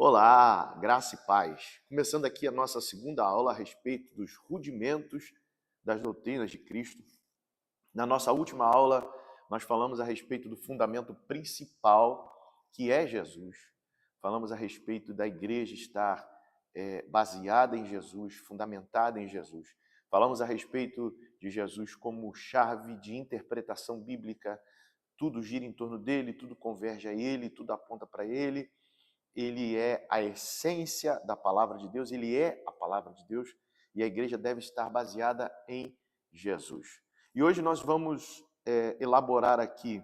Olá, graça e paz. Começando aqui a nossa segunda aula a respeito dos rudimentos das doutrinas de Cristo. Na nossa última aula, nós falamos a respeito do fundamento principal, que é Jesus. Falamos a respeito da igreja estar baseada em Jesus, fundamentada em Jesus. Falamos a respeito de Jesus como chave de interpretação bíblica. Tudo gira em torno dele, tudo converge a ele, tudo aponta para ele. Ele é a essência da palavra de Deus, ele é a palavra de Deus e a igreja deve estar baseada em Jesus. E hoje nós vamos elaborar aqui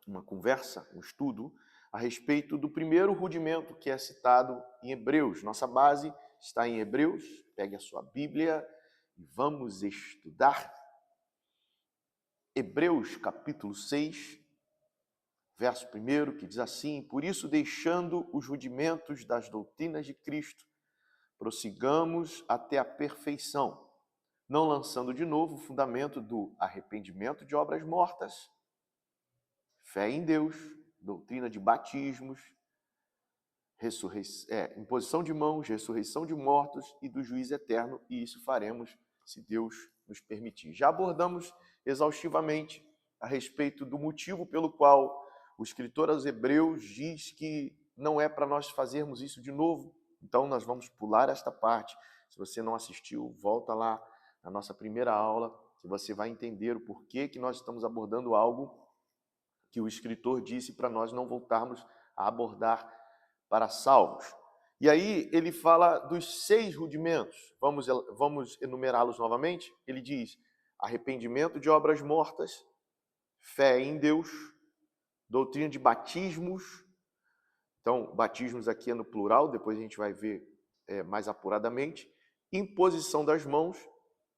uma conversa, um estudo, a respeito do primeiro rudimento que é citado em Hebreus. Nossa base está em Hebreus, pegue a sua Bíblia e vamos estudar. Hebreus capítulo 6, verso 1, que diz assim: por isso, deixando os rudimentos das doutrinas de Cristo, prossigamos até a perfeição, não lançando de novo o fundamento do arrependimento de obras mortas, fé em Deus, doutrina de batismos, imposição de mãos, ressurreição de mortos e do juízo eterno, e isso faremos se Deus nos permitir. Já abordamos exaustivamente a respeito do motivo pelo qual o escritor aos Hebreus diz que não é para nós fazermos isso de novo. Então nós vamos pular esta parte. Se você não assistiu, volta lá na nossa primeira aula, que você vai entender o porquê que nós estamos abordando algo que o escritor disse para nós não voltarmos a abordar para salvos. E aí ele fala dos 6 rudimentos. Vamos enumerá-los novamente. Ele diz: arrependimento de obras mortas, fé em Deus, doutrina de batismos. Então, batismos aqui é no plural, depois a gente vai ver mais apuradamente. Imposição das mãos,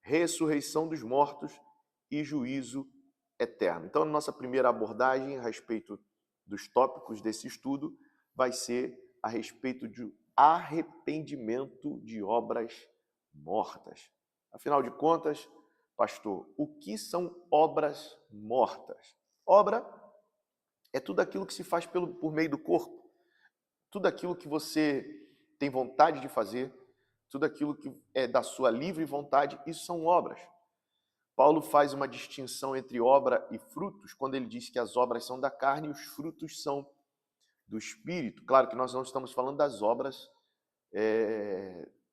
ressurreição dos mortos e juízo eterno. Então, a nossa primeira abordagem a respeito dos tópicos desse estudo vai ser a respeito de arrependimento de obras mortas. Afinal de contas, pastor, o que são obras mortas? Obra é tudo aquilo que se faz por meio do corpo, tudo aquilo que você tem vontade de fazer, tudo aquilo que é da sua livre vontade, isso são obras. Paulo faz uma distinção entre obra e frutos, quando ele diz que as obras são da carne e os frutos são do Espírito. Claro que nós não estamos falando das obras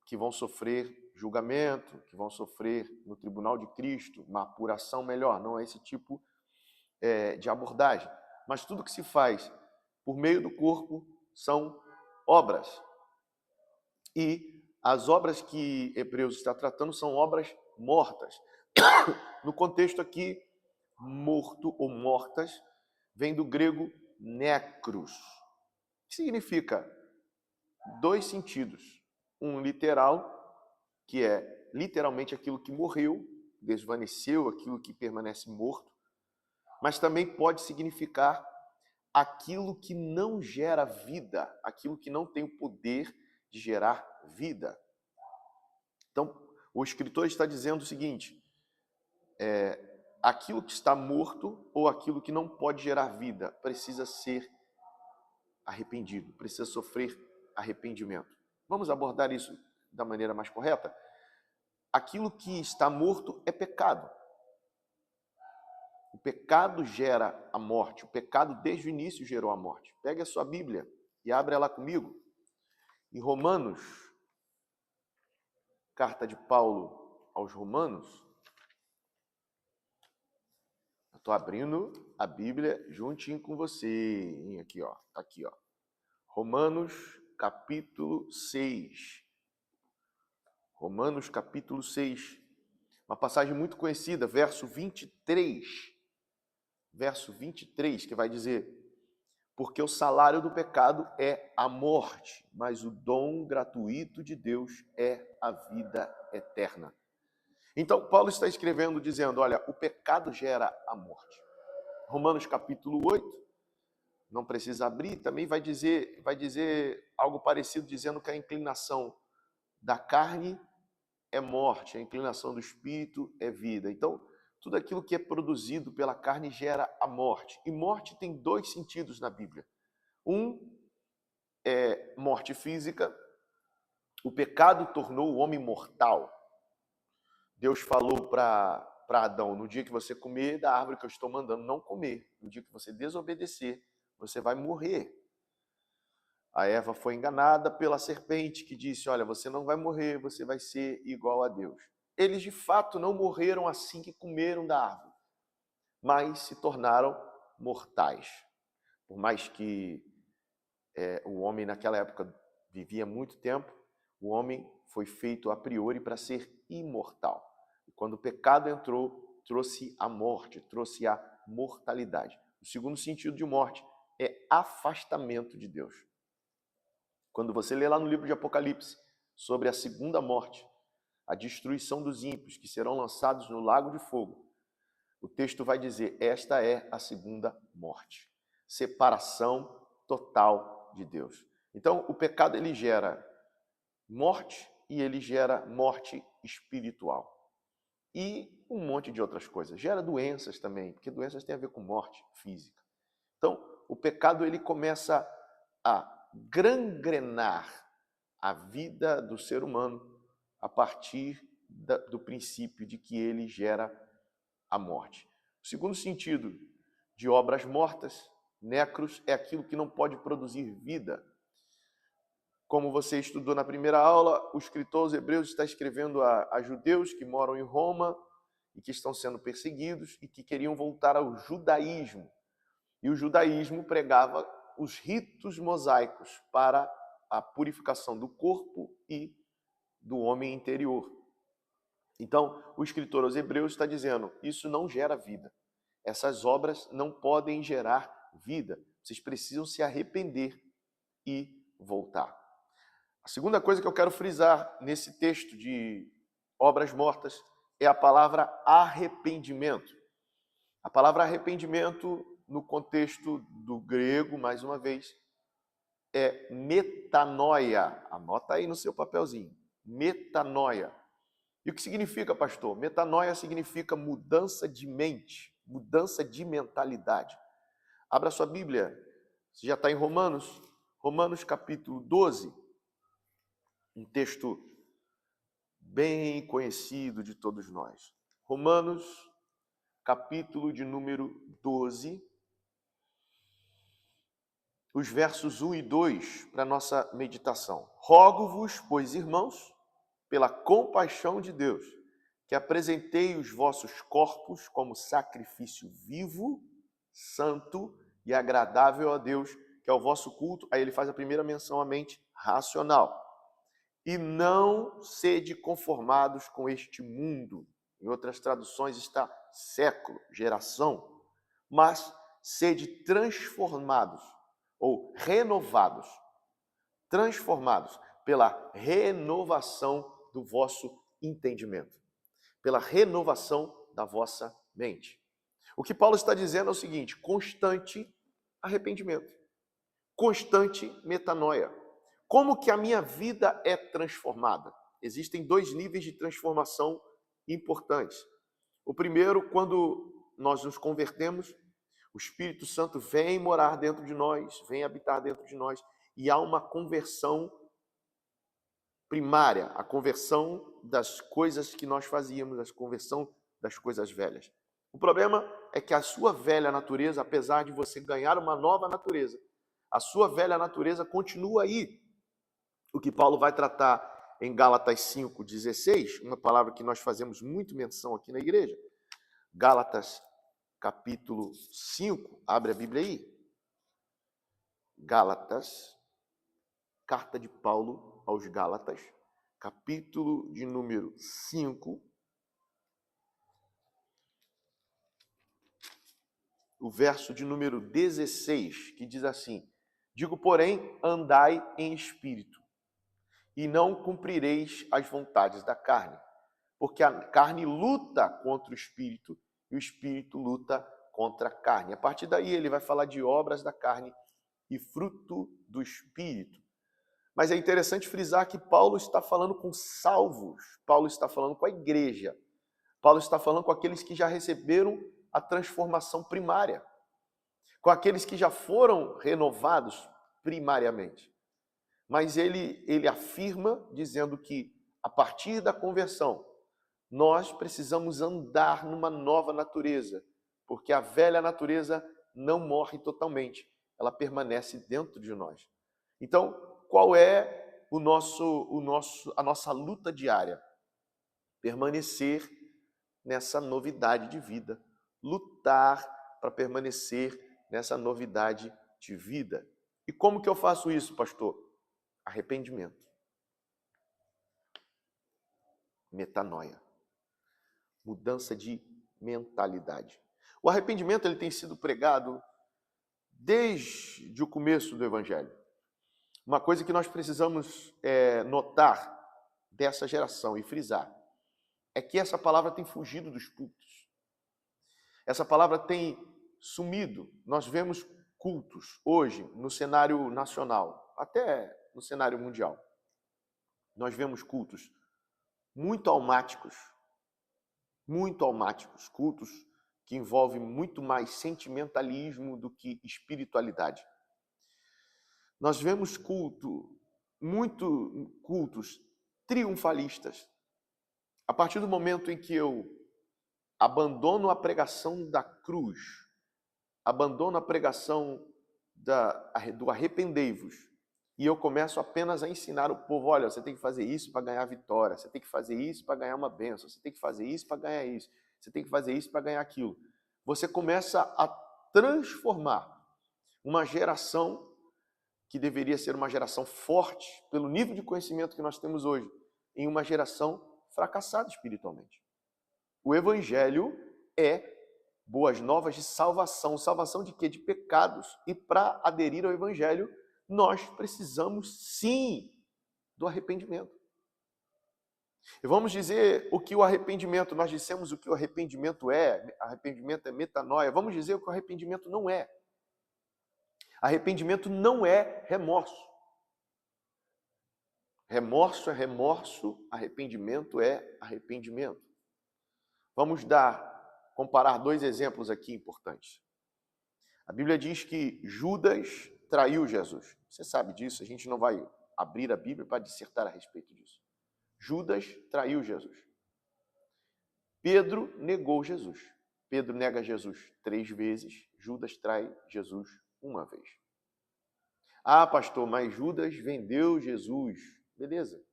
que vão sofrer julgamento, que vão sofrer no tribunal de Cristo, uma apuração melhor, não é esse tipo de abordagem. Mas tudo que se faz por meio do corpo são obras. E as obras que Hebreus está tratando são obras mortas. No contexto aqui, morto ou mortas vem do grego necros, que significa 2 sentidos. Um literal, que é literalmente aquilo que morreu, desvaneceu, aquilo que permanece morto, mas também pode significar aquilo que não gera vida, aquilo que não tem o poder de gerar vida. Então, o escritor está dizendo o seguinte: aquilo que está morto ou aquilo que não pode gerar vida precisa ser arrependido, precisa sofrer arrependimento. Vamos abordar isso da maneira mais correta? Aquilo que está morto é pecado. O pecado gera a morte. O pecado desde o início gerou a morte. Pegue a sua Bíblia e abre ela comigo. Em Romanos, carta de Paulo aos Romanos. Eu estou abrindo a Bíblia juntinho com você. Aqui, ó. Tá aqui, ó. Romanos, capítulo 6. Romanos, capítulo 6. Uma passagem muito conhecida, verso 23. Verso 23, que vai dizer: porque o salário do pecado é a morte, mas o dom gratuito de Deus é a vida eterna. Então, Paulo está escrevendo dizendo, olha, o pecado gera a morte. Romanos capítulo 8, não precisa abrir, também vai dizer algo parecido, dizendo que a inclinação da carne é morte, a inclinação do espírito é vida. Então, tudo aquilo que é produzido pela carne gera a morte. E morte tem 2 sentidos na Bíblia. Um é morte física. O pecado tornou o homem mortal. Deus falou para Adão: no dia que você comer da árvore que eu estou mandando não comer, no dia que você desobedecer, você vai morrer. A Eva foi enganada pela serpente que disse: olha, você não vai morrer, você vai ser igual a Deus. Eles de fato não morreram assim que comeram da árvore, mas se tornaram mortais. Por mais que o homem naquela época vivia muito tempo, o homem foi feito a priori para ser imortal. E quando o pecado entrou, trouxe a morte, trouxe a mortalidade. O segundo sentido de morte é afastamento de Deus. Quando você lê lá no livro de Apocalipse sobre a segunda morte, a destruição dos ímpios que serão lançados no lago de fogo, o texto vai dizer: esta é a segunda morte. Separação total de Deus. Então, o pecado ele gera morte e ele gera morte espiritual. E um monte de outras coisas. Gera doenças também, porque doenças têm a ver com morte física. Então, o pecado ele começa a gangrenar a vida do ser humano a partir do princípio de que ele gera a morte. O segundo sentido de obras mortas, necros, é aquilo que não pode produzir vida. Como você estudou na primeira aula, o escritor aos Hebreus está escrevendo a judeus que moram em Roma e que estão sendo perseguidos e que queriam voltar ao judaísmo. E o judaísmo pregava os ritos mosaicos para a purificação do corpo e do homem interior. Então, o escritor aos Hebreus está dizendo: isso não gera vida. Essas obras não podem gerar vida. Vocês precisam se arrepender e voltar. A segunda coisa que eu quero frisar nesse texto de obras mortas é a palavra arrependimento. A palavra arrependimento, no contexto do grego, mais uma vez, é metanoia. Anota aí no seu papelzinho. Metanoia. E o que significa, pastor? Metanoia significa mudança de mente, mudança de mentalidade. Abra sua Bíblia. Você já está em Romanos? Romanos capítulo 12. Um texto bem conhecido de todos nós. Romanos, capítulo de número 12, os versos 1 e 2 para nossa meditação. Rogo-vos, pois, irmãos, pela compaixão de Deus, que apresentei os vossos corpos como sacrifício vivo, santo e agradável a Deus, que é o vosso culto. Aí ele faz a primeira menção à mente racional. E não sede conformados com este mundo. Em outras traduções está século, geração. Mas sede transformados ou renovados. Transformados pela renovação do vosso entendimento. Pela renovação da vossa mente. O que Paulo está dizendo é o seguinte: constante arrependimento. Constante metanoia. Como que a minha vida é transformada? Existem dois níveis de transformação importantes. O primeiro, quando nós nos convertemos, o Espírito Santo vem morar dentro de nós, vem habitar dentro de nós, e há uma conversão primária, a conversão das coisas que nós fazíamos, a conversão das coisas velhas. O problema é que a sua velha natureza, apesar de você ganhar uma nova natureza, a sua velha natureza continua aí. O que Paulo vai tratar em Gálatas 5:16, uma palavra que nós fazemos muito menção aqui na igreja. Gálatas capítulo 5, abre a Bíblia aí. Gálatas, carta de Paulo aos Gálatas, capítulo de número 5, o verso de número 16, que diz assim: digo, porém, andai em espírito, e não cumprireis as vontades da carne, porque a carne luta contra o espírito e o espírito luta contra a carne. A partir daí ele vai falar de obras da carne e fruto do espírito. Mas é interessante frisar que Paulo está falando com salvos, Paulo está falando com a igreja, Paulo está falando com aqueles que já receberam a transformação primária, com aqueles que já foram renovados primariamente. mas ele afirma dizendo que a partir da conversão, nós precisamos andar numa nova natureza, porque a velha natureza não morre totalmente, ela permanece dentro de nós. Então, qual é a nossa luta diária? Permanecer nessa novidade de vida, lutar para permanecer nessa novidade de vida. E como que eu faço isso, pastor? Arrependimento. Metanoia. Mudança de mentalidade. O arrependimento ele tem sido pregado desde o começo do Evangelho. Uma coisa que nós precisamos notar dessa geração e frisar é que essa palavra tem fugido dos púlpitos. Essa palavra tem sumido. Nós vemos cultos hoje no cenário nacional, até no cenário mundial. Nós vemos cultos muito almáticos, cultos que envolvem muito mais sentimentalismo do que espiritualidade. Nós vemos cultos triunfalistas. A partir do momento em que eu abandono a pregação da cruz, abandono a pregação do arrependei-vos, e eu começo apenas a ensinar o povo, olha, você tem que fazer isso para ganhar vitória, você tem que fazer isso para ganhar uma bênção, você tem que fazer isso para ganhar isso, você tem que fazer isso para ganhar aquilo. Você começa a transformar uma geração que deveria ser uma geração forte, pelo nível de conhecimento que nós temos hoje, em uma geração fracassada espiritualmente. O Evangelho é boas novas de salvação. Salvação de quê? De pecados. E para aderir ao Evangelho, nós precisamos sim do arrependimento. E vamos dizer o que o arrependimento, nós dissemos o que o arrependimento é metanoia, vamos dizer o que o arrependimento não é. Arrependimento não é remorso. Remorso é remorso, arrependimento é arrependimento. Vamos comparar dois exemplos aqui importantes. A Bíblia diz que Judas traiu Jesus. Você sabe disso, a gente não vai abrir a Bíblia para dissertar a respeito disso. Judas traiu Jesus. Pedro negou Jesus. Pedro nega Jesus 3 vezes, Judas trai Jesus 1 vez. Ah, pastor, mas Judas vendeu Jesus. Beleza.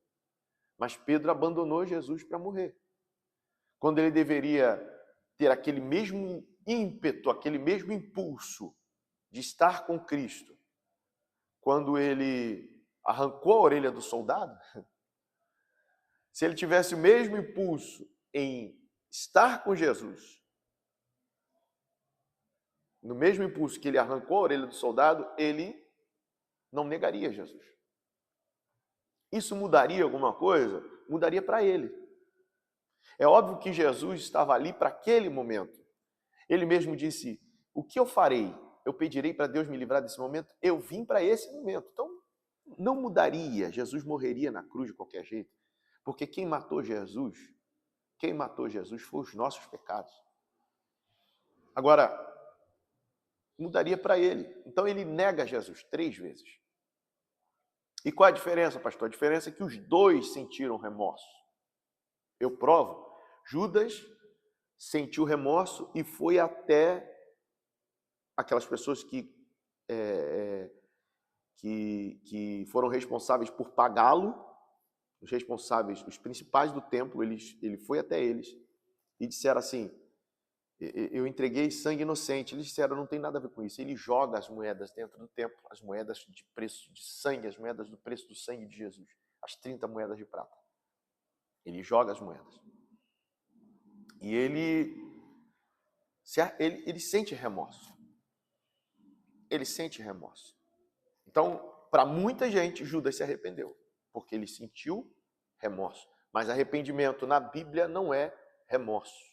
Mas Pedro abandonou Jesus para morrer. Quando ele deveria ter aquele mesmo ímpeto, aquele mesmo impulso de estar com Cristo, quando ele arrancou a orelha do soldado, se ele tivesse o mesmo impulso em estar com Jesus, no mesmo impulso que ele arrancou a orelha do soldado, ele não negaria Jesus. Isso mudaria alguma coisa? Mudaria para ele. É óbvio que Jesus estava ali para aquele momento. Ele mesmo disse, o que eu farei? Eu pedirei para Deus me livrar desse momento? Eu vim para esse momento. Então, não mudaria. Jesus morreria na cruz de qualquer jeito. Porque quem matou Jesus foi os nossos pecados. Agora, mudaria para ele. Então, ele nega Jesus 3 vezes. E qual a diferença, pastor? A diferença é que os dois sentiram remorso. Eu provo. Judas sentiu remorso e foi até aquelas pessoas que foram responsáveis por pagá-lo, os responsáveis, os principais do templo, ele foi até eles e disseram assim, eu entreguei sangue inocente. Eles disseram, não tem nada a ver com isso. Ele joga as moedas dentro do templo, as moedas de preço de sangue, as moedas do preço do sangue de Jesus, as 30 moedas de prata. Ele joga as moedas. E ele sente remorso. Ele sente remorso. Então, para muita gente, Judas se arrependeu, porque ele sentiu remorso. Mas arrependimento na Bíblia não é remorso.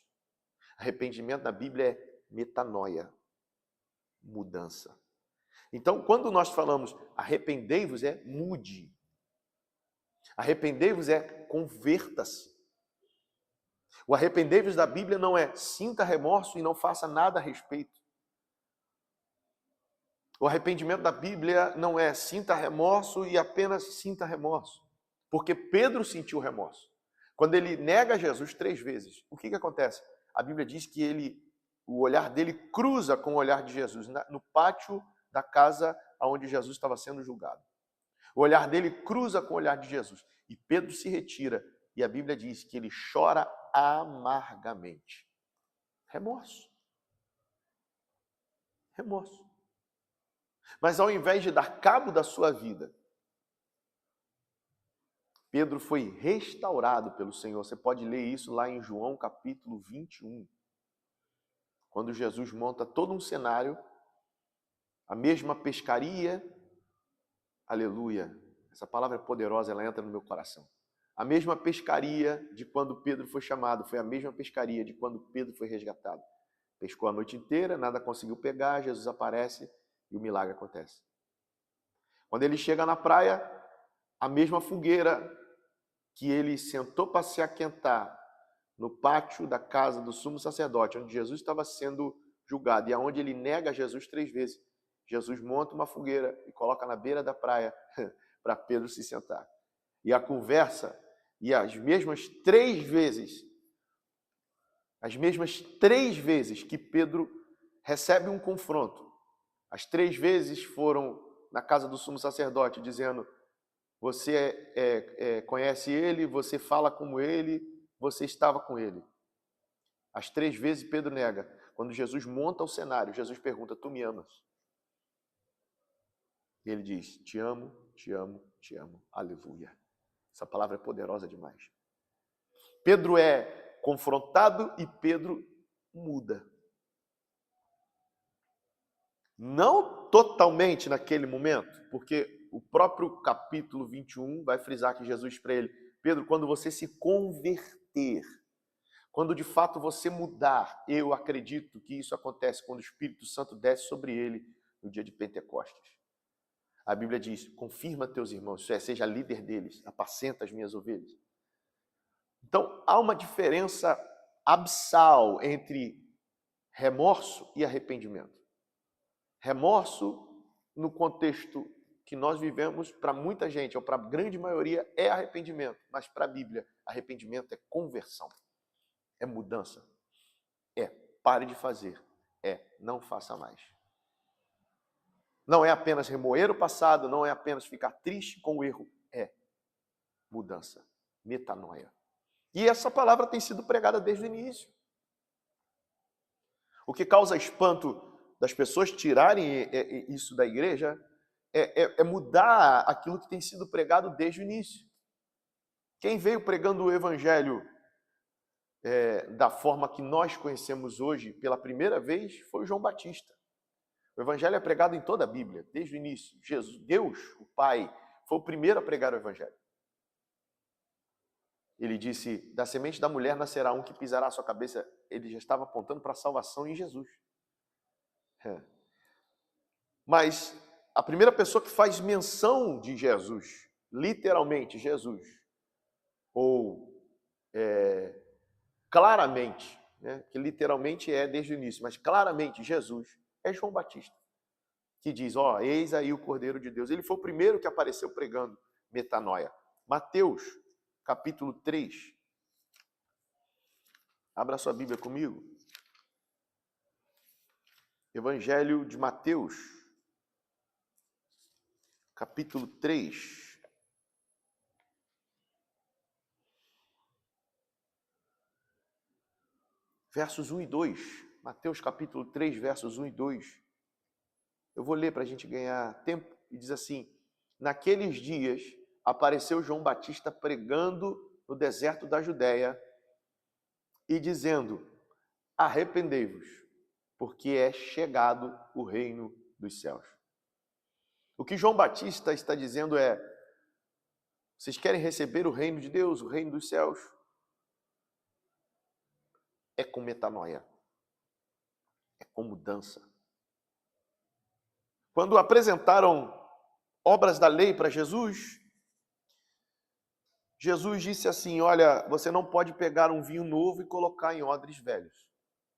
Arrependimento na Bíblia é metanoia, mudança. Então, quando nós falamos arrependei-vos, é mude. Arrependei-vos é converta-se. O arrependei-vos da Bíblia não é sinta remorso e não faça nada a respeito. O arrependimento da Bíblia não é sinta remorso e apenas sinta remorso. Porque Pedro sentiu remorso. Quando ele nega Jesus 3 vezes, o que acontece? A Bíblia diz que o olhar dele cruza com o olhar de Jesus no pátio da casa onde Jesus estava sendo julgado. O olhar dele cruza com o olhar de Jesus. E Pedro se retira. E a Bíblia diz que ele chora amargamente. Remorso. Remorso. Mas ao invés de dar cabo da sua vida, Pedro foi restaurado pelo Senhor. Você pode ler isso lá em João capítulo 21. Quando Jesus monta todo um cenário, a mesma pescaria, aleluia, essa palavra é poderosa, ela entra no meu coração. A mesma pescaria de quando Pedro foi chamado, foi a mesma pescaria de quando Pedro foi resgatado. Pescou a noite inteira, nada conseguiu pegar, Jesus aparece e o milagre acontece. Quando ele chega na praia, a mesma fogueira que ele sentou para se aquentar no pátio da casa do sumo sacerdote, onde Jesus estava sendo julgado e aonde ele nega Jesus 3 vezes. Jesus monta uma fogueira e coloca na beira da praia para Pedro se sentar. E a conversa, e as mesmas 3 vezes que Pedro recebe um confronto, as 3 vezes foram na casa do sumo sacerdote, dizendo: você conhece ele, você fala como ele, você estava com ele. As 3 vezes Pedro nega. Quando Jesus monta o cenário, Jesus pergunta: tu me amas? E ele diz: te amo, te amo, te amo. Aleluia. Essa palavra é poderosa demais. Pedro é confrontado e Pedro muda. Não totalmente naquele momento, porque o próprio capítulo 21 vai frisar que Jesus para ele: Pedro, quando você se converter, quando de fato você mudar, eu acredito que isso acontece quando o Espírito Santo desce sobre ele no dia de Pentecostes. A Bíblia diz: confirma teus irmãos, isso é, seja líder deles, apacenta as minhas ovelhas. Então, há uma diferença abissal entre remorso e arrependimento. Remorso, no contexto que nós vivemos, para muita gente, ou para a grande maioria, é arrependimento. Mas para a Bíblia, arrependimento é conversão, é mudança. É pare de fazer, não faça mais. Não é apenas remoer o passado, não é apenas ficar triste com o erro, é mudança, metanoia. E essa palavra tem sido pregada desde o início. O que causa espanto das pessoas tirarem isso da igreja é mudar aquilo que tem sido pregado desde o início. Quem veio pregando o evangelho da forma que nós conhecemos hoje pela primeira vez foi João Batista. O evangelho é pregado em toda a Bíblia, desde o início. Deus, o Pai, foi o primeiro a pregar o evangelho. Ele disse: da semente da mulher nascerá um que pisará a sua cabeça. Ele já estava apontando para a salvação em Jesus. Mas a primeira pessoa que faz menção de Jesus, literalmente Jesus, ou claramente, né, que literalmente é desde o início, mas claramente Jesus, é João Batista, que diz: ó, eis aí o Cordeiro de Deus. Ele foi o primeiro que apareceu pregando metanoia. Mateus, capítulo 3. Abra sua Bíblia comigo. Evangelho de Mateus, capítulo 3. Versos 1 e 2. Mateus, capítulo 3, versos 1 e 2. Eu vou ler para a gente ganhar tempo. E diz assim: naqueles dias apareceu João Batista pregando no deserto da Judéia e dizendo: arrependei-vos, porque é chegado o reino dos céus. O que João Batista está dizendo é: vocês querem receber o reino de Deus, o reino dos céus? É com metanoia, é com mudança. Quando apresentaram obras da lei para Jesus, Jesus disse assim: olha, você não pode pegar um vinho novo e colocar em odres velhos.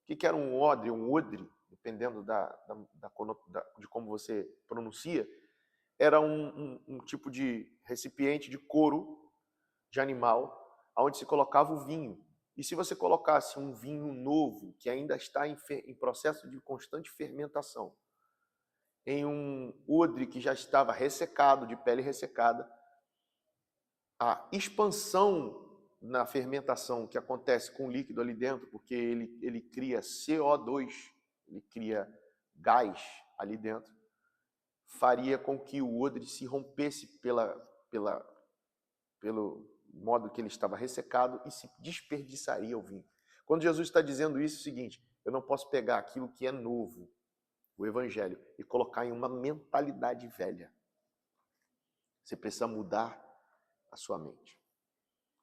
O que era um odre? Um odre, no dependendo de como você pronuncia, era um tipo de recipiente de couro de animal, onde se colocava o vinho. E se você colocasse um vinho novo, que ainda está em processo de constante fermentação, em um odre que já estava ressecado, de pele ressecada, a expansão na fermentação que acontece com o líquido ali dentro, porque ele cria CO2, ele cria gás ali dentro, faria com que o odre se rompesse pelo modo que ele estava ressecado e se desperdiçaria o vinho. Quando Jesus está dizendo isso, é o seguinte: eu não posso pegar aquilo que é novo, o evangelho, e colocar em uma mentalidade velha. Você precisa mudar a sua mente.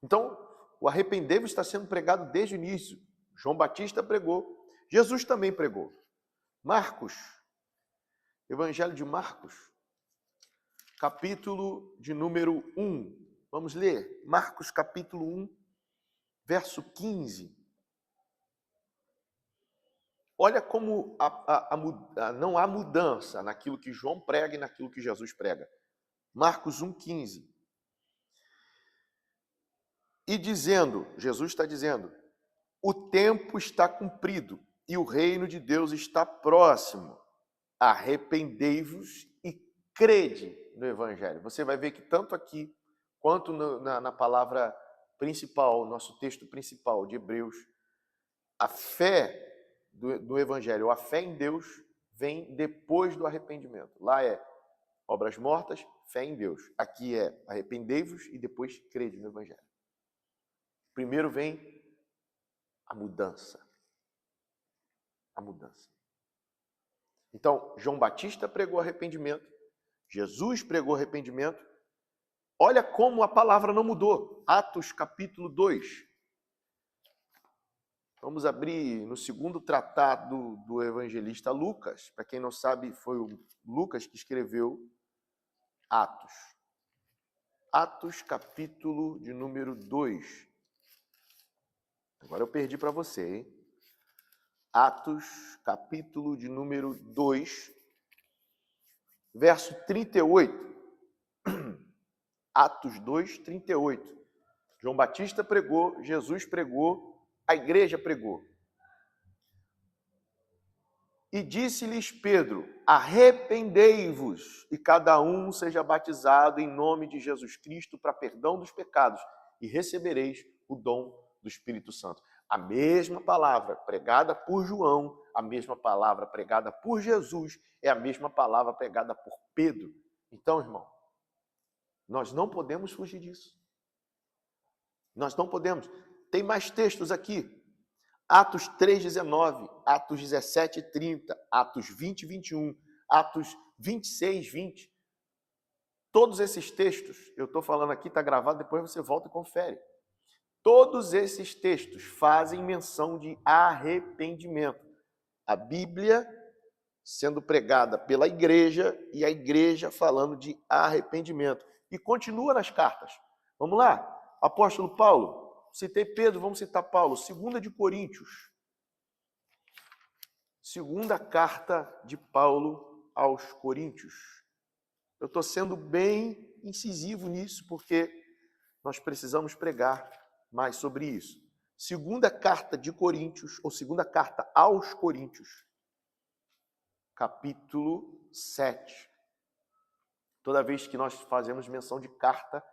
Então, o arrependei-vos está sendo pregado desde o início. João Batista pregou, Jesus também pregou. Marcos, Evangelho de Marcos, capítulo de número 1. Vamos ler Marcos capítulo 1, verso 15. Olha como não há mudança naquilo que João prega e naquilo que Jesus prega. Marcos 1,15. E dizendo, Jesus está dizendo, o tempo está cumprido e o reino de Deus está próximo. Arrependei-vos e crede no Evangelho. Você vai ver que tanto aqui quanto na palavra principal, nosso texto principal de Hebreus, a fé do Evangelho, a fé em Deus, vem depois do arrependimento. Lá é obras mortas, fé em Deus. Aqui é arrependei-vos e depois crede no Evangelho. Primeiro vem a mudança. A mudança. Então, João Batista pregou arrependimento, Jesus pregou arrependimento. Olha como a palavra não mudou. Atos capítulo 2. Vamos abrir no segundo tratado do evangelista Lucas. Para quem não sabe, foi o Lucas que escreveu Atos. Atos capítulo de número 2. Agora eu perdi para você, hein? Atos capítulo de número 2, verso 38. Atos 2, 38. João Batista pregou, Jesus pregou, a igreja pregou. E disse-lhes Pedro, arrependei-vos e cada um seja batizado em nome de Jesus Cristo para perdão dos pecados e recebereis o dom do Espírito Santo. A mesma palavra pregada por João, a mesma palavra pregada por Jesus, é a mesma palavra pregada por Pedro. Então, irmão, nós não podemos fugir disso. Nós não podemos. Tem mais textos aqui. Atos 3:19, Atos 17:30, Atos 20:21, Atos 26:20. Todos esses textos, eu estou falando aqui, está gravado, depois você volta e confere. Todos esses textos fazem menção de arrependimento. A Bíblia sendo pregada pela igreja e a igreja falando de arrependimento. E continua nas cartas. Vamos lá. Apóstolo Paulo, citei Pedro, vamos citar Paulo. 2 de Coríntios. Segunda carta de Paulo aos Coríntios. Eu estou sendo bem incisivo nisso, porque nós precisamos pregar mais sobre isso. Segunda carta de Coríntios, ou segunda carta aos Coríntios, capítulo 7. Toda vez que nós fazemos menção de carta,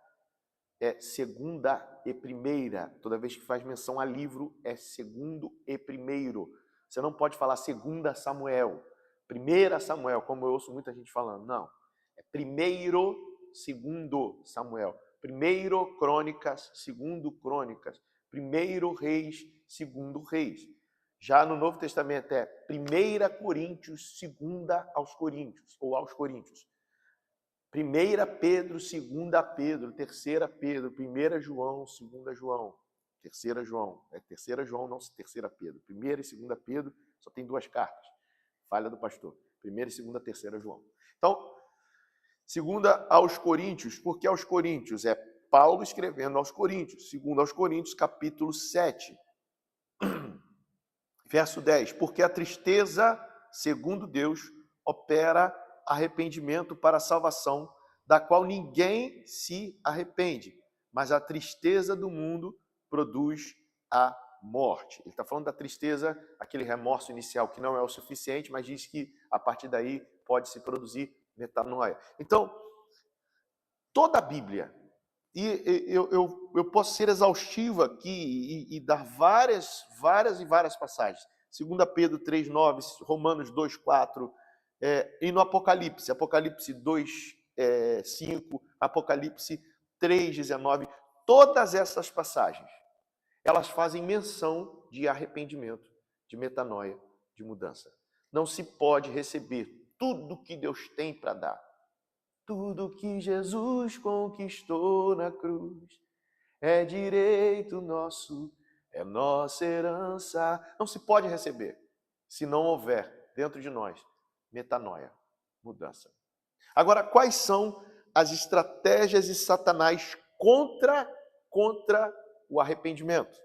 é segunda e primeira. Toda vez que faz menção a livro, é segundo e primeiro. Você não pode falar segunda Samuel, primeira Samuel, como eu ouço muita gente falando. Não, é primeiro, segundo Samuel. Primeiro Crônicas, segundo Crônicas. Primeiro Reis, segundo Reis. Já no Novo Testamento é 1 Coríntios, segunda aos Coríntios, ou aos Coríntios. 1 Pedro, 2 Pedro, 3 Pedro, 1 João, 2 João, 3 João. É 3 João, não 3 Pedro. 1 e 2 Pedro, só tem 2 cartas. Falha do pastor. 1 e 2, 3 João. Então, segunda aos Coríntios, porque aos Coríntios é Paulo escrevendo aos Coríntios. Segundo aos Coríntios, capítulo 7, verso 10. Porque a tristeza segundo Deus, opera arrependimento para a salvação, da qual ninguém se arrepende, mas a tristeza do mundo produz a morte. Ele está falando da tristeza, aquele remorso inicial que não é o suficiente, mas diz que a partir daí pode se produzir metanoia. Então, toda a Bíblia, e eu posso ser exaustivo aqui e dar várias passagens. 2 Pedro 3,9, Romanos 2,4, e no Apocalipse 2,5, Apocalipse 3,19, todas essas passagens, elas fazem menção de arrependimento, de metanoia, de mudança. Não se pode receber tudo que Deus tem para dar. Tudo que Jesus conquistou na cruz é direito nosso, é nossa herança. Não se pode receber se não houver dentro de nós metanoia, mudança. Agora, quais são as estratégias de Satanás contra o arrependimento?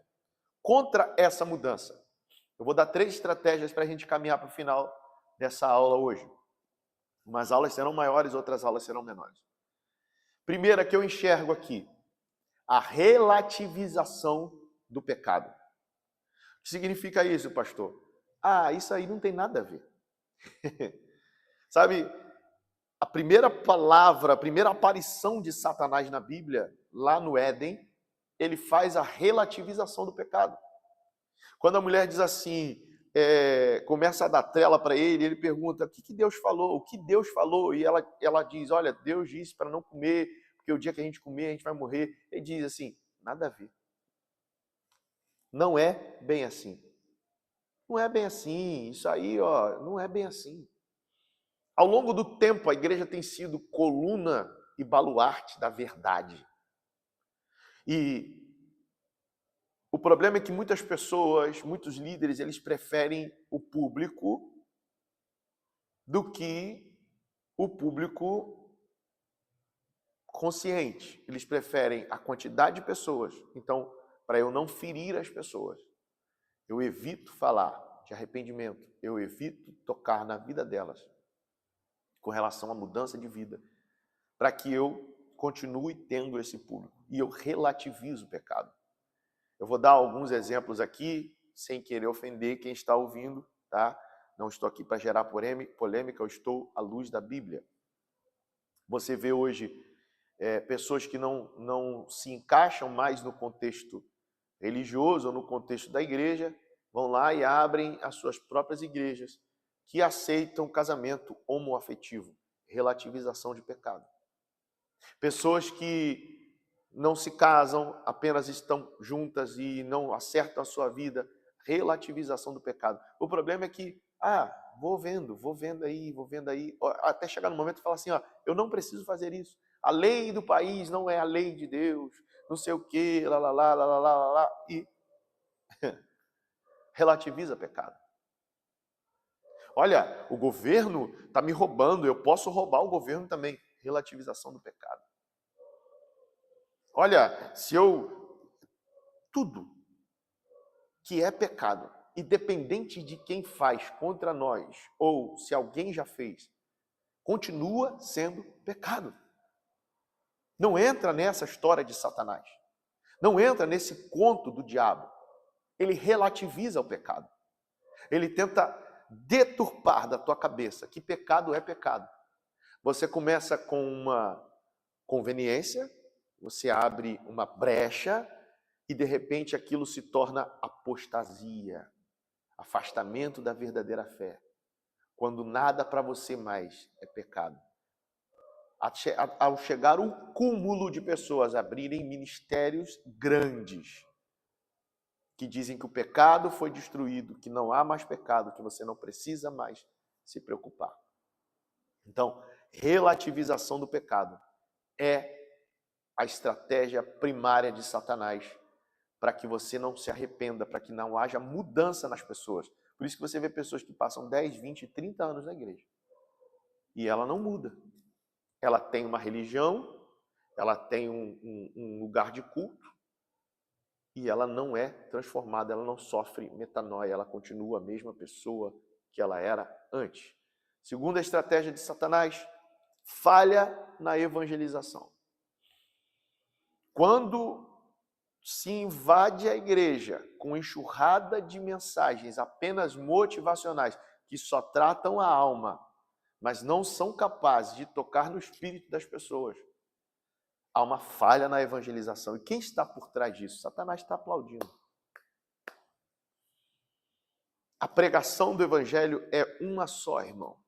Contra essa mudança? Eu vou dar 3 estratégias para a gente caminhar para o final dessa aula hoje. Umas aulas serão maiores, outras aulas serão menores. Primeira que eu enxergo aqui, a relativização do pecado. O que significa isso, pastor? Isso aí não tem nada a ver. Sabe, a primeira palavra, a primeira aparição de Satanás na Bíblia, lá no Éden, ele faz a relativização do pecado. Quando a mulher diz assim, começa a dar trela para ele, ele pergunta, o que Deus falou? O que Deus falou? E ela diz, olha, Deus disse para não comer, porque o dia que a gente comer, a gente vai morrer. Ele diz assim, nada a ver. Não é bem assim. Não é bem assim. Isso aí, não é bem assim. Ao longo do tempo, a igreja tem sido coluna e baluarte da verdade. E o problema é que muitas pessoas, muitos líderes, eles preferem o público do que o público consciente. Eles preferem a quantidade de pessoas. Então, para eu não ferir as pessoas, eu evito falar de arrependimento, eu evito tocar na vida delas com relação à mudança de vida, para que eu continue tendo esse público e eu relativizo o pecado. Eu vou dar alguns exemplos aqui, sem querer ofender quem está ouvindo, tá? Não estou aqui para gerar polêmica, eu estou à luz da Bíblia. Você vê hoje pessoas que não se encaixam mais no contexto religioso ou no contexto da igreja, vão lá e abrem as suas próprias igrejas que aceitam casamento homoafetivo, relativização de pecado. Pessoas que não se casam, apenas estão juntas e não acertam a sua vida, relativização do pecado. O problema é que, vou vendo aí, até chegar no momento e falar assim, eu não preciso fazer isso. A lei do país não é a lei de Deus, não sei o quê, e relativiza pecado. Olha, o governo está me roubando, eu posso roubar o governo também. Relativização do pecado. Olha, tudo que é pecado, independente de quem faz contra nós, ou se alguém já fez, continua sendo pecado. Não entra nessa história de Satanás. Não entra nesse conto do diabo. Ele relativiza o pecado. Ele tenta deturpar da tua cabeça que pecado é pecado. Você começa com uma conveniência, você abre uma brecha e de repente aquilo se torna apostasia, afastamento da verdadeira fé, quando nada para você mais é pecado. Ao chegar o cúmulo de pessoas abrirem ministérios grandes, que dizem que o pecado foi destruído, que não há mais pecado, que você não precisa mais se preocupar. Então, relativização do pecado é a estratégia primária de Satanás para que você não se arrependa, para que não haja mudança nas pessoas. Por isso que você vê pessoas que passam 10, 20, 30 anos na igreja e ela não muda. Ela tem uma religião, ela tem um lugar de culto e ela não é transformada, ela não sofre metanoia, ela continua a mesma pessoa que ela era antes. Segunda estratégia de Satanás, falha na evangelização. Quando se invade a igreja com enxurrada de mensagens apenas motivacionais, que só tratam a alma, mas não são capazes de tocar no espírito das pessoas, há uma falha na evangelização. E quem está por trás disso? Satanás está aplaudindo. A pregação do evangelho é uma só, irmão.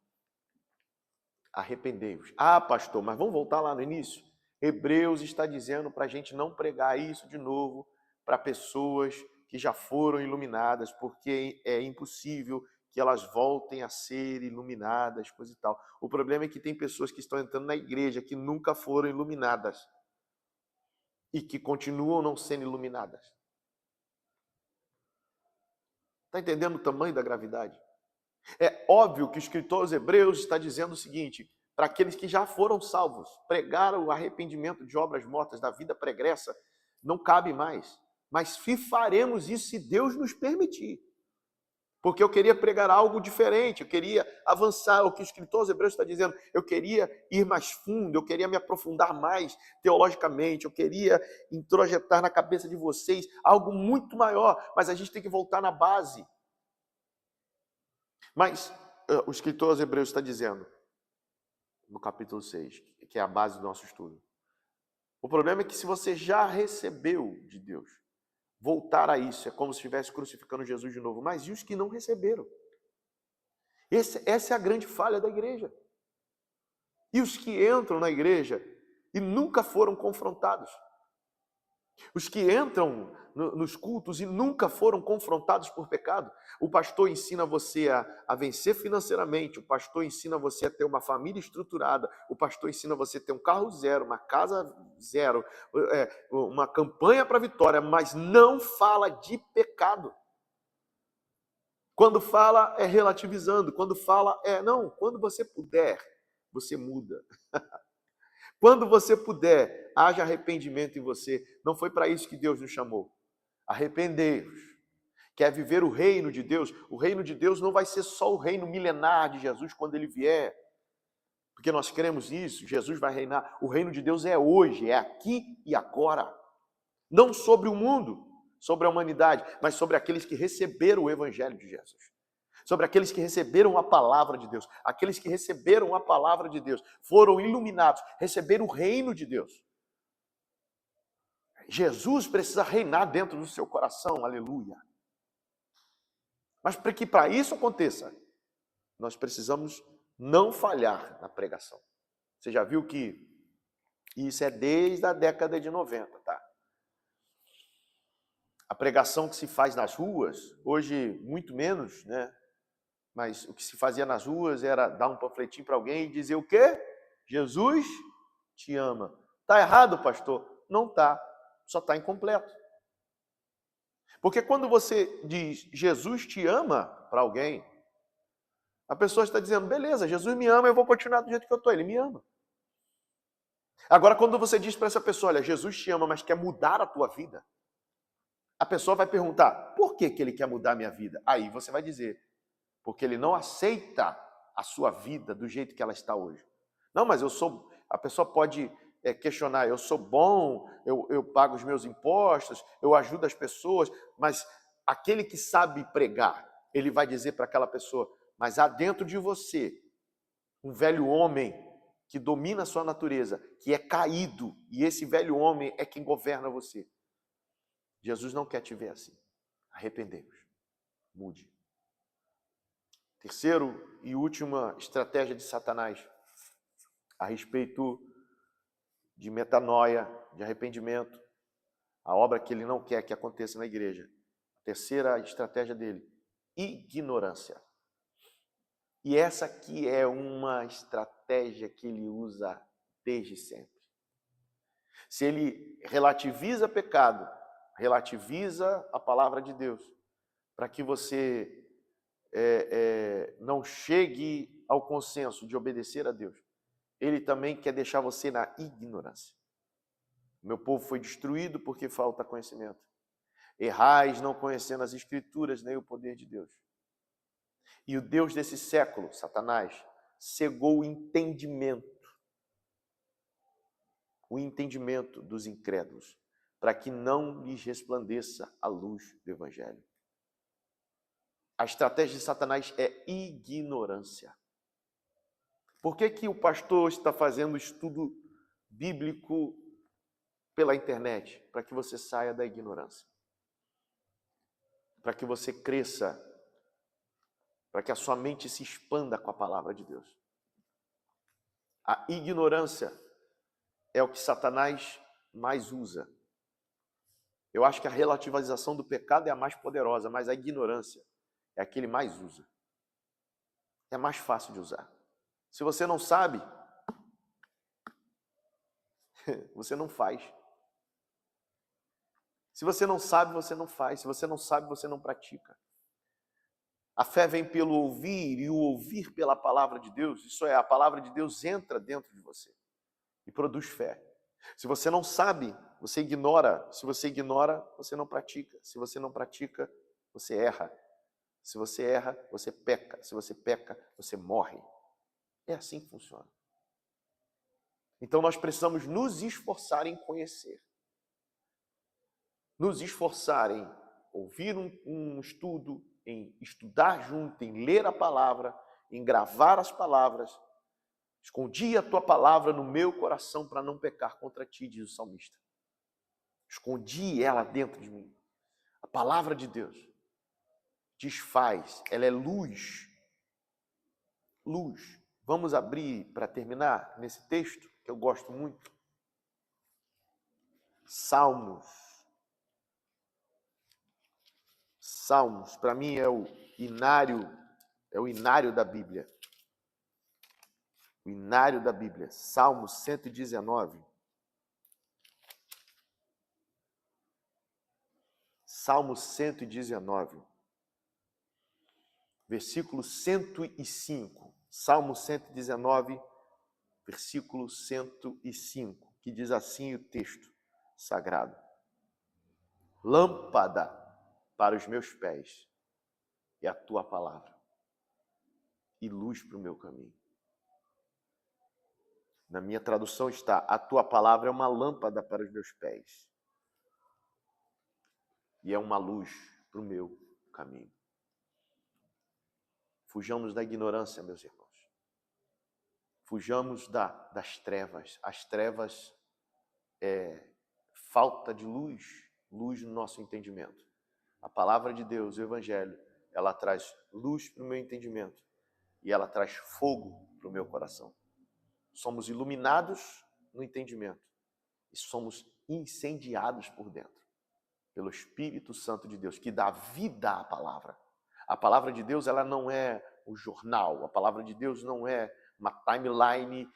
Arrependei-vos. Ah, pastor, mas vamos voltar lá no início? Hebreus está dizendo para a gente não pregar isso de novo para pessoas que já foram iluminadas, porque é impossível que elas voltem a ser iluminadas, coisa e tal. O problema é que tem pessoas que estão entrando na igreja que nunca foram iluminadas e que continuam não sendo iluminadas. Está entendendo o tamanho da gravidade? É óbvio que o escritor aos Hebreus está dizendo o seguinte, para aqueles que já foram salvos, pregar o arrependimento de obras mortas da vida pregressa não cabe mais. Mas faremos isso se Deus nos permitir. Porque eu queria pregar algo diferente, eu queria avançar, o que o escritor aos Hebreus está dizendo, eu queria ir mais fundo, eu queria me aprofundar mais teologicamente, eu queria introjetar na cabeça de vocês algo muito maior, mas a gente tem que voltar na base. Mas o escritor aos Hebreus está dizendo, no capítulo 6, que é a base do nosso estudo, o problema é que se você já recebeu de Deus, voltar a isso é como se estivesse crucificando Jesus de novo. Mas e os que não receberam? Essa é a grande falha da igreja. E os que entram na igreja e nunca foram confrontados? Os que entram nos cultos e nunca foram confrontados por pecado. O pastor ensina você a vencer financeiramente, o pastor ensina você a ter uma família estruturada, o pastor ensina você a ter um carro zero, uma casa zero, uma campanha para a vitória, mas não fala de pecado. Quando fala é relativizando, quando fala não, quando você puder, você muda. Quando você puder, haja arrependimento em você. Não foi para isso que Deus nos chamou. Arrependei-vos. Quer viver o reino de Deus? O reino de Deus não vai ser só o reino milenar de Jesus quando ele vier. Porque nós cremos nisso, Jesus vai reinar. O reino de Deus é hoje, é aqui e agora. Não sobre o mundo, sobre a humanidade, mas sobre aqueles que receberam o evangelho de Jesus. Sobre aqueles que receberam a palavra de Deus. Aqueles que receberam a palavra de Deus, foram iluminados, receberam o reino de Deus. Jesus precisa reinar dentro do seu coração, aleluia. Mas para que para isso aconteça, nós precisamos não falhar na pregação. Você já viu que isso é desde a década de 90, tá? A pregação que se faz nas ruas, hoje muito menos, né? Mas o que se fazia nas ruas era dar um panfletinho para alguém e dizer o quê? Jesus te ama. Está errado, pastor? Não está. Só está incompleto. Porque quando você diz Jesus te ama para alguém, a pessoa está dizendo, beleza, Jesus me ama, eu vou continuar do jeito que eu estou. Ele me ama. Agora, quando você diz para essa pessoa, olha, Jesus te ama, mas quer mudar a tua vida, a pessoa vai perguntar, por que ele quer mudar a minha vida? Aí você vai dizer, porque ele não aceita a sua vida do jeito que ela está hoje. Não, mas a pessoa pode questionar, eu sou bom, eu pago os meus impostos, eu ajudo as pessoas, mas aquele que sabe pregar, ele vai dizer para aquela pessoa, mas há dentro de você um velho homem que domina a sua natureza, que é caído, e esse velho homem é quem governa você. Jesus não quer te ver assim. Arrependei-vos. Mude. Terceiro e última estratégia de Satanás a respeito de metanoia, de arrependimento, a obra que ele não quer que aconteça na igreja. Terceira estratégia dele, ignorância. E essa aqui é uma estratégia que ele usa desde sempre. Se ele relativiza pecado, relativiza a palavra de Deus, para que você não chegue ao consenso de obedecer a Deus, ele também quer deixar você na ignorância. Meu povo foi destruído porque falta conhecimento. Errais não conhecendo as Escrituras nem o poder de Deus. E o Deus desse século, Satanás, cegou o entendimento dos incrédulos, para que não lhes resplandeça a luz do Evangelho. A estratégia de Satanás é ignorância. Por que o pastor está fazendo estudo bíblico pela internet? Para que você saia da ignorância. Para que você cresça. Para que a sua mente se expanda com a palavra de Deus. A ignorância é o que Satanás mais usa. Eu acho que a relativização do pecado é a mais poderosa, mas a ignorância é a que ele mais usa. É mais fácil de usar. Se você não sabe, você não faz. Se você não sabe, você não faz. Se você não sabe, você não pratica. A fé vem pelo ouvir e o ouvir pela palavra de Deus. Isso é, a palavra de Deus entra dentro de você e produz fé. Se você não sabe, você ignora. Se você ignora, você não pratica. Se você não pratica, você erra. Se você erra, você peca. Se você peca, você morre. É assim que funciona. Então nós precisamos nos esforçar em conhecer. Nos esforçar em ouvir um estudo, em estudar junto, em ler a palavra, em gravar as palavras. Escondi a tua palavra no meu coração para não pecar contra ti, diz o salmista. Escondi ela dentro de mim. A palavra de Deus desfaz, ela é luz. Luz. Vamos abrir para terminar nesse texto que eu gosto muito. Salmos. Salmos, para mim é o inário da Bíblia. O inário da Bíblia. Salmo 119. Salmo 119. Versículo 105. Salmo 119, versículo 105, que diz assim o texto sagrado: lâmpada para os meus pés é a tua palavra e luz para o meu caminho. Na minha tradução está: a tua palavra é uma lâmpada para os meus pés e é uma luz para o meu caminho. Fujamos da ignorância, meus irmãos. Fujamos das trevas. As trevas é falta de luz, luz no nosso entendimento. A palavra de Deus, o Evangelho, ela traz luz para o meu entendimento e ela traz fogo para o meu coração. Somos iluminados no entendimento e somos incendiados por dentro pelo Espírito Santo de Deus, que dá vida à palavra. A palavra de Deus, ela não é o jornal, a palavra de Deus não é uma timeline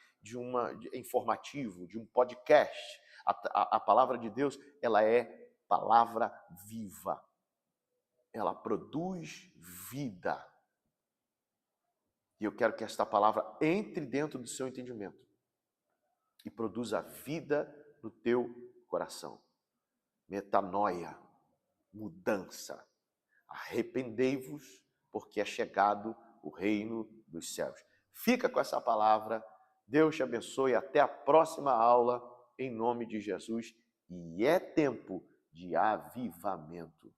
informativo, de um podcast. A palavra de Deus, ela é palavra viva. Ela produz vida. E eu quero que esta palavra entre dentro do seu entendimento e produza vida no teu coração. Metanoia, mudança. Arrependei-vos, porque é chegado o reino dos céus. Fica com essa palavra. Deus te abençoe. Até a próxima aula, em nome de Jesus. E é tempo de avivamento.